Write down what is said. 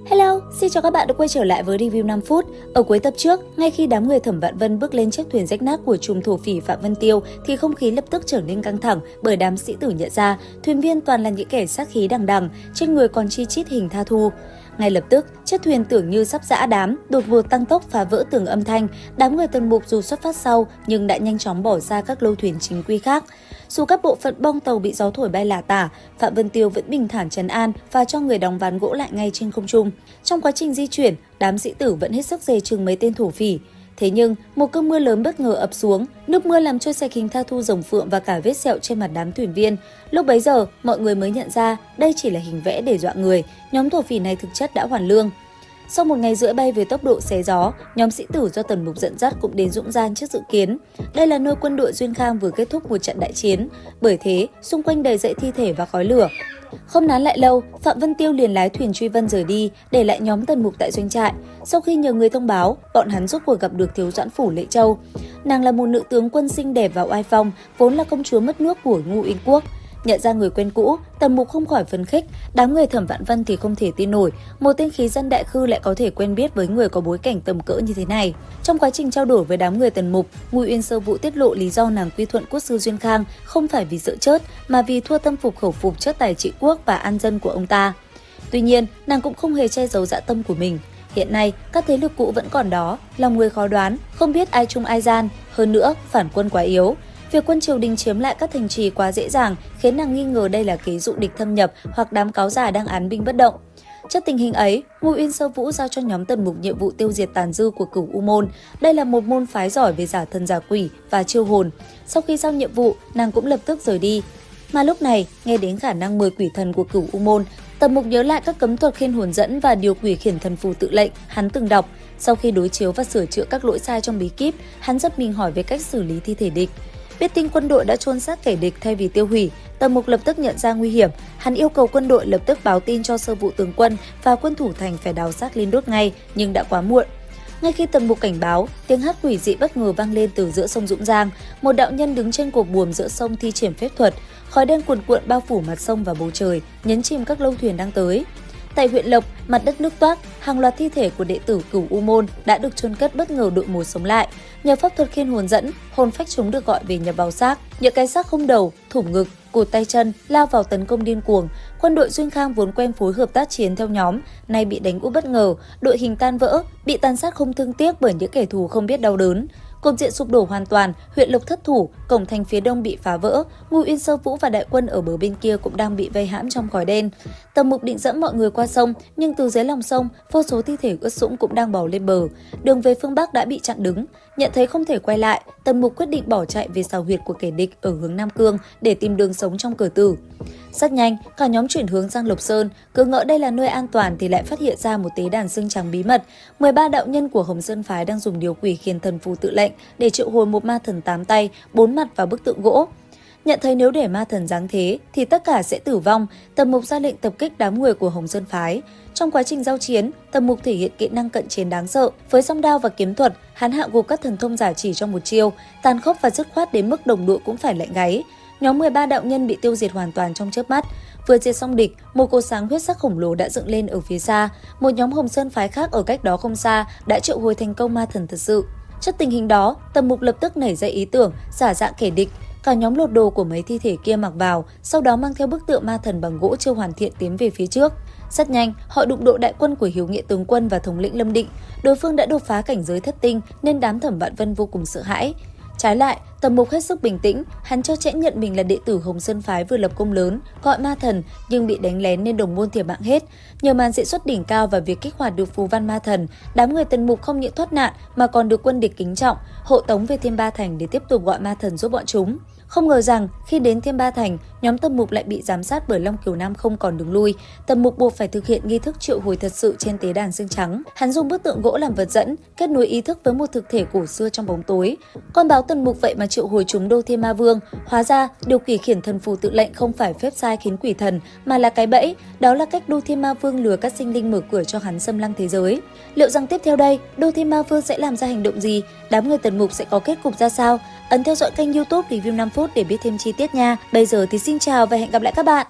Hello, xin chào các bạn đã quay trở lại với review 5 phút. Ở cuối tập trước, ngay khi đám người Thẩm Vạn Vân bước lên chiếc thuyền rách nát của trùm thổ phỉ Phạm Vân Tiêu thì không khí lập tức trở nên căng thẳng bởi đám sĩ tử nhận ra thuyền viên toàn là những kẻ sát khí đằng đằng, trên người còn chi chít hình tha thu. Ngay lập tức, chiếc thuyền tưởng như sắp giã đám, đột ngột tăng tốc phá vỡ tường âm thanh. Đám người Tần Mục dù xuất phát sau nhưng đã nhanh chóng bỏ ra các lô thuyền chính quy khác. Dù các bộ phận bong tàu bị gió thổi bay lả tả, Phạm Vân Tiêu vẫn bình thản trấn an và cho người đóng ván gỗ lại ngay trên không trung. Trong quá trình di chuyển, đám sĩ tử vẫn hết sức dè chừng mấy tên thổ phỉ. Thế nhưng, một cơn mưa lớn bất ngờ ập xuống, nước mưa làm trôi sạch hình tha thu rồng phượng và cả vết sẹo trên mặt đám thuyền viên. Lúc bấy giờ, mọi người mới nhận ra đây chỉ là hình vẽ để dọa người, nhóm thổ phỉ này thực chất đã hoàn lương. Sau một ngày rưỡi bay với tốc độ xé gió, nhóm sĩ tử do Tần Mục dẫn dắt cũng đến Dũng Gian trước dự kiến. Đây là nơi quân đội Duyên Khang vừa kết thúc một trận đại chiến, bởi thế xung quanh đầy dẫy thi thể và khói lửa. Không nán lại lâu, Phạm Vân Tiêu liền lái thuyền truy vân rời đi, để lại nhóm Tần Mục tại doanh trại. Sau khi nhờ người thông báo, bọn hắn rốt cuộc gặp được thiếu doãn phủ Lệ Châu. Nàng là một nữ tướng quân xinh đẹp và oai phong, vốn là công chúa mất nước của Ngũ Yên Quốc. Nhận ra người quen cũ, Tần Mục không khỏi phấn khích, đám người Thẩm Vạn Vân thì không thể tin nổi, một tên khí dân đại khư lại có thể quen biết với người có bối cảnh tầm cỡ như thế này. Trong quá trình trao đổi với đám người Tần Mục, Ngụy Uyên Sơ Vũ tiết lộ lý do nàng quy thuận quốc sư Duyên Khang không phải vì sợ chớt, mà vì thua tâm phục khẩu phục chớt tài trị quốc và an dân của ông ta. Tuy nhiên, nàng cũng không hề che giấu dã tâm của mình. Hiện nay, các thế lực cũ vẫn còn đó, lòng người khó đoán, không biết ai trung ai gian, hơn nữa, phản quân quá yếu. Việc quân triều đình chiếm lại các thành trì quá dễ dàng khiến nàng nghi ngờ đây là kế dụ địch thâm nhập hoặc đám cáo già đang án binh bất động. Trước tình hình ấy, Ngụy Uyên Sơ Vũ giao cho nhóm Tần Mục nhiệm vụ tiêu diệt tàn dư của Cửu U Môn. Đây là một môn phái giỏi về giả thần giả quỷ và chiêu hồn. Sau khi giao nhiệm vụ, nàng cũng lập tức rời đi. Mà lúc này, nghe đến khả năng mời quỷ thần của Cửu U Môn, Tần Mục nhớ lại các cấm thuật khiên hồn dẫn và điều quỷ khiển thần phù tự lệnh hắn từng đọc. Sau khi đối chiếu và sửa chữa các lỗi sai trong bí kíp, hắn giật mình hỏi về cách xử lý thi thể địch. Biết tin quân đội đã chôn xác kẻ địch thay vì tiêu hủy, Tần Mục lập tức nhận ra nguy hiểm. Hắn yêu cầu quân đội lập tức báo tin cho sơ vụ tướng quân và quân thủ thành phải đào xác lên đốt ngay, nhưng đã quá muộn. Ngay khi Tần Mục cảnh báo, tiếng hát quỷ dị bất ngờ vang lên từ giữa sông Dũng Giang. Một đạo nhân đứng trên cột buồm giữa sông thi triển phép thuật, khói đen cuồn cuộn bao phủ mặt sông và bầu trời, nhấn chìm các lâu thuyền đang tới. Tại huyện Lộc, mặt đất nước toát, hàng loạt thi thể của đệ tử Cửu U Môn đã được chôn cất bất ngờ đội mồ sống lại. Nhờ pháp thuật khiên hồn dẫn, hồn phách chúng được gọi về nhập vào xác. Những cái xác không đầu, thủng ngực, cụt tay chân lao vào tấn công điên cuồng. Quân đội Duyên Khang vốn quen phối hợp tác chiến theo nhóm, nay bị đánh úp bất ngờ, đội hình tan vỡ, bị tàn sát không thương tiếc bởi những kẻ thù không biết đau đớn. Cục diện sụp đổ hoàn toàn, huyện Lộc thất thủ, cổng thành phía đông bị phá vỡ, Ngụy Uyên Sơ Vũ và đại quân ở bờ bên kia cũng đang bị vây hãm trong khói đen. Tần Mục định dẫn mọi người qua sông, nhưng từ dưới lòng sông, vô số thi thể ướt sũng cũng đang bò lên bờ. Đường về phương Bắc đã bị chặn đứng. Nhận thấy không thể quay lại, Tần Mục quyết định bỏ chạy về sào huyệt của kẻ địch ở hướng Nam Cương để tìm đường sống trong cửa tử. Rất nhanh, cả nhóm chuyển hướng sang Lộc Sơn, cứ ngỡ đây là nơi an toàn thì lại phát hiện ra một tế đàn xương trắng bí mật. 13 đạo nhân của Hồng Sơn phái đang dùng điều quỷ khiển thần phù tự lệnh để triệu hồi một ma thần 8 tay, 4 mặt vào bức tượng gỗ. Nhận thấy nếu để ma thần giáng thế thì tất cả sẽ tử vong, Tần Mục ra lệnh tập kích đám người của Hồng Sơn phái. Trong quá trình giao chiến, Tần Mục thể hiện kỹ năng cận chiến đáng sợ, với song đao và kiếm thuật, hắn hạ gục các thần thông giả chỉ trong một chiêu, tàn khốc và dứt khoát đến mức đồng đội cũng phải lạnh gáy. Nhóm 13 đạo nhân bị tiêu diệt hoàn toàn trong chớp mắt. Vừa diệt xong địch, một cột sáng huyết sắc khổng lồ đã dựng lên ở phía xa. Một nhóm Hồng Sơn phái khác ở cách đó không xa đã triệu hồi thành công ma thần thật sự. Trước tình hình đó, Tần Mục lập tức nảy ra ý tưởng giả dạng kẻ địch. Cả nhóm lột đồ của mấy thi thể kia mặc vào, sau đó mang theo bức tượng ma thần bằng gỗ chưa hoàn thiện tiến về phía trước. Rất nhanh, họ đụng độ đại quân của Hiếu Nghĩa tướng quân và thống lĩnh Lâm Định. Đối phương đã đột phá cảnh giới thất tinh nên đám Thẩm Vạn Vân vô cùng sợ hãi. Trái lại, Tần Mục hết sức bình tĩnh, hắn cho chẽn nhận mình là đệ tử Hồng Sơn phái vừa lập công lớn, gọi ma thần nhưng bị đánh lén nên đồng môn thiệt mạng hết. Nhờ màn diễn xuất đỉnh cao và việc kích hoạt được phù văn ma thần, đám người Tần Mục không những thoát nạn mà còn được quân địch kính trọng, hộ tống về Thiên Ba Thành để tiếp tục gọi ma thần giúp bọn chúng. Không ngờ rằng khi đến Thiên Ba Thành, nhóm Tần Mục lại bị giám sát bởi Long Kiều Nam không còn đường lui. Tần Mục buộc phải thực hiện nghi thức triệu hồi thật sự trên tế đàn xương trắng. Hắn dùng bức tượng gỗ làm vật dẫn, kết nối ý thức với một thực thể cổ xưa trong bóng tối. Con báo Tần Mục vậy mà triệu hồi chúng Đô Thiên Ma Vương. Hóa ra, điều quỷ khiển thần phù tự lệnh không phải phép sai khiến quỷ thần, mà là cái bẫy. Đó là cách Đô Thiên Ma Vương lừa các sinh linh mở cửa cho hắn xâm lăng thế giới. Liệu rằng tiếp theo đây, Đô Thiên Ma Vương sẽ làm ra hành động gì? Đám người Tần Mục sẽ có kết cục ra sao? Ấn theo dõi kênh YouTube Review 5 phút để biết thêm chi tiết nha. Bây giờ thì xin chào và hẹn gặp lại các bạn.